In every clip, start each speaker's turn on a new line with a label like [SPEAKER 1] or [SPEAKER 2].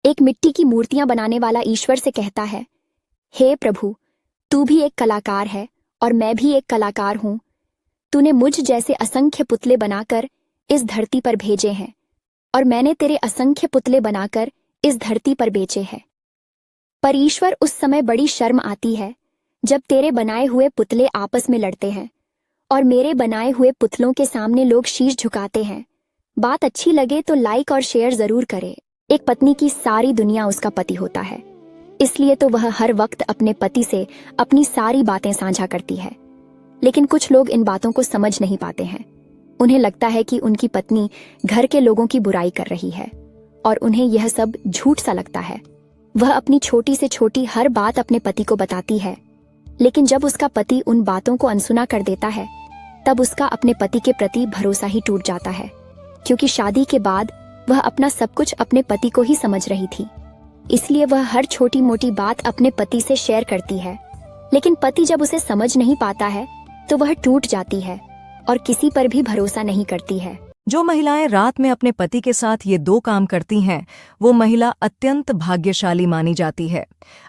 [SPEAKER 1] एक मिट्टी की मूर्तियां बनाने वाला ईश्वर से कहता है, हे प्रभु, तू भी एक कलाकार है और मैं भी एक कलाकार हूं। तूने मुझ जैसे असंख्य पुतले बनाकर इस धरती पर भेजे हैं और मैंने तेरे असंख्य पुतले बनाकर इस धरती पर बेचे हैं। पर ईश्वर, उस समय बड़ी शर्म आती है जब तेरे बनाए हुए पुतले आपस में लड़ते हैं और मेरे बनाए हुए पुतलों के सामने लोग शीश झुकाते हैं। बात अच्छी लगे तो लाइक और शेयर जरूर करें। एक पत्नी की सारी दुनिया उसका पति होता है, इसलिए तो वह हर वक्त अपने पति से अपनी सारी बातें साझा करती है। लेकिन कुछ लोग इन बातों को समझ नहीं पाते हैं। उन्हें लगता है कि उनकी पत्नी घर के लोगों की बुराई कर रही है और उन्हें यह सब झूठ सा लगता है। वह अपनी छोटी से छोटी हर बात अपने पति को बताती है, लेकिन जब उसका पति उन बातों को अनसुना कर देता है तब उसका अपने पति के प्रति भरोसा ही टूट जाता है, क्योंकि शादी के बाद वह अपना सब कुछ अपने पति को ही समझ रही थी। इसलिए वह हर छोटी मोटी बात अपने पति से शेयर करती है, लेकिन पति जब उसे समझ नहीं पाता है तो वह टूट जाती है और किसी पर भी भरोसा नहीं करती है।
[SPEAKER 2] जो महिलाएं रात में अपने पति के साथ ये दो काम करती हैं, वो महिला अत्यंत भाग्यशाली मानी जाती है।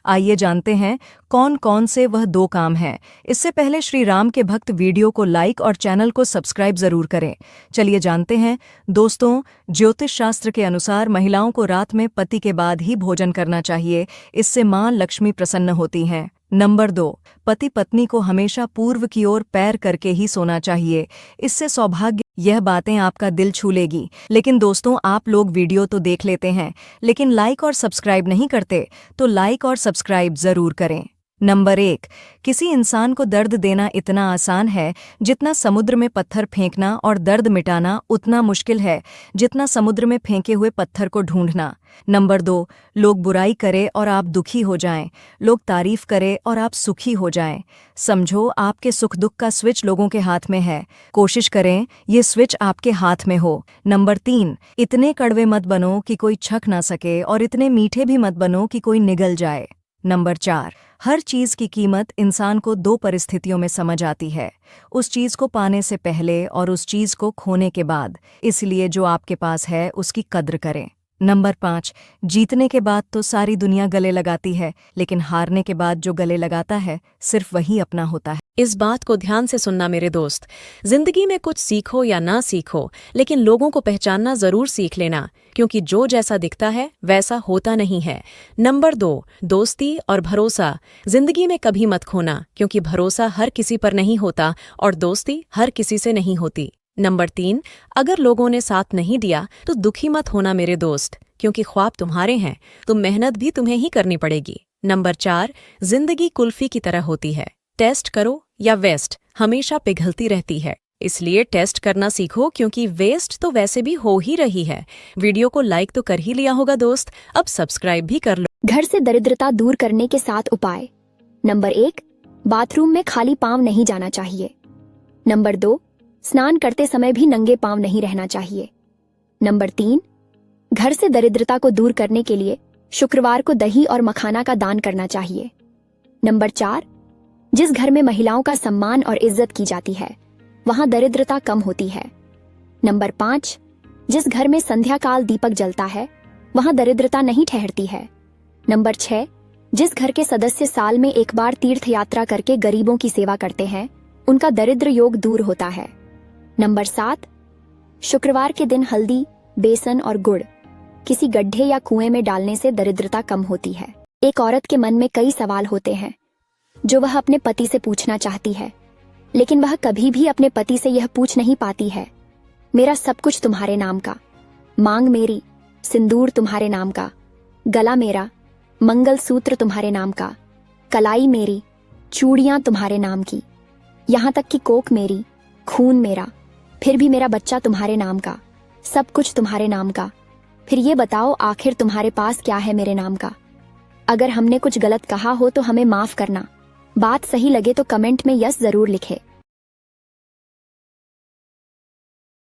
[SPEAKER 2] आइए जानते हैं कौन कौन से वह दो काम हैं। इससे पहले श्री राम के भक्त वीडियो को लाइक और चैनल को सब्सक्राइब जरूर करें। चलिए जानते हैं। दोस्तों, ज्योतिष शास्त्र के अनुसार महिलाओं को रात में पति के बाद ही भोजन करना चाहिए। इससे मां लक्ष्मी प्रसन्न होती हैं। नंबर 2, पति पत्नी को हमेशा पूर्व की ओर पैर करके ही सोना चाहिए। इससे सौभाग्य। यह बातें आपका दिल छू लेगी। लेकिन दोस्तों, आप लोग वीडियो तो देख लेते हैं लेकिन लाइक और सब्सक्राइब नहीं करते, तो लाइक और सब्सक्राइब जरूर करें। नंबर 1, किसी इंसान को दर्द देना इतना आसान है जितना समुद्र में पत्थर फेंकना, और दर्द मिटाना उतना मुश्किल है जितना समुद्र में फेंके हुए पत्थर को ढूंढना। नंबर 2, लोग बुराई करें और आप दुखी हो जाएं, लोग तारीफ करें और आप सुखी हो जाएं। समझो, आपके सुख दुख का स्विच लोगों के हाथ में है। कोशिश करें ये स्विच आपके हाथ में हो। नंबर 3, इतने कड़वे मत बनो कि कोई छक ना सके और इतने मीठे भी मत बनो कि कोई निगल जाए। नंबर 4, हर चीज की कीमत इंसान को 2 परिस्थितियों में समझ आती है, उस चीज को पाने से पहले और उस चीज को खोने के बाद। इसलिए जो आपके पास है उसकी कद्र करें। नंबर 5, जीतने के बाद तो सारी दुनिया गले लगाती है, लेकिन हारने के बाद जो गले लगाता है सिर्फ वही अपना होता है।
[SPEAKER 3] इस बात को ध्यान से सुनना मेरे दोस्त। जिंदगी में कुछ सीखो या ना सीखो, लेकिन लोगों को पहचानना जरूर सीख लेना, क्योंकि जो जैसा दिखता है वैसा होता नहीं है। नंबर 2, दोस्ती और भरोसा जिंदगी में कभी मत खोना, क्योंकि भरोसा हर किसी पर नहीं होता और दोस्ती हर किसी से नहीं होती। नंबर 3, अगर लोगों ने साथ नहीं दिया तो दुखी मत होना मेरे दोस्त, क्योंकि ख्वाब तुम्हारे हैं तो मेहनत भी तुम्हें ही करनी पड़ेगी। नंबर 4, जिंदगी कुल्फी की तरह होती है, टेस्ट करो या वेस्ट, हमेशा पिघलती रहती है। इसलिए टेस्ट करना सीखो, क्योंकि वेस्ट तो वैसे भी हो ही रही है। वीडियो को लाइक तो कर ही लिया होगा दोस्त, अब सब्सक्राइब भी कर लो।
[SPEAKER 1] घर से दरिद्रता दूर करने के 7 उपाय। नंबर 1, बाथरूम में खाली पांव नहीं जाना चाहिए। नंबर 2, स्नान करते समय भी नंगे पांव नहीं रहना चाहिए। नंबर 3, घर से दरिद्रता को दूर करने के लिए शुक्रवार को दही और मखाना का दान करना चाहिए। नंबर 4, जिस घर में महिलाओं का सम्मान और इज्जत की जाती है वहां दरिद्रता कम होती है। नंबर 5, जिस घर में संध्या काल दीपक जलता है वहां दरिद्रता नहीं ठहरती है। नंबर 6, जिस घर के सदस्य साल में एक बार तीर्थ यात्रा करके गरीबों की सेवा करते हैं उनका दरिद्र योग दूर होता है। नंबर 7, शुक्रवार के दिन हल्दी, बेसन और गुड़ किसी गड्ढे या कुएं में डालने से दरिद्रता कम होती है। एक औरत के मन में कई सवाल होते हैं जो वह अपने पति से पूछना चाहती है, लेकिन वह कभी भी अपने पति से यह पूछ नहीं पाती है। मेरा सब कुछ तुम्हारे नाम का, मांग मेरी, सिंदूर तुम्हारे नाम का, गला मेरा, मंगलसूत्र तुम्हारे नाम का, कलाई मेरी, चूड़ियां तुम्हारे नाम की, यहाँ तक कि कोक मेरी, खून मेरा, फिर भी मेरा बच्चा तुम्हारे नाम का, सब कुछ तुम्हारे नाम का। फिर ये बताओ आखिर तुम्हारे पास क्या है मेरे नाम का? अगर हमने कुछ गलत कहा हो तो हमें माफ करना। बात सही लगे तो कमेंट में यस जरूर लिखे।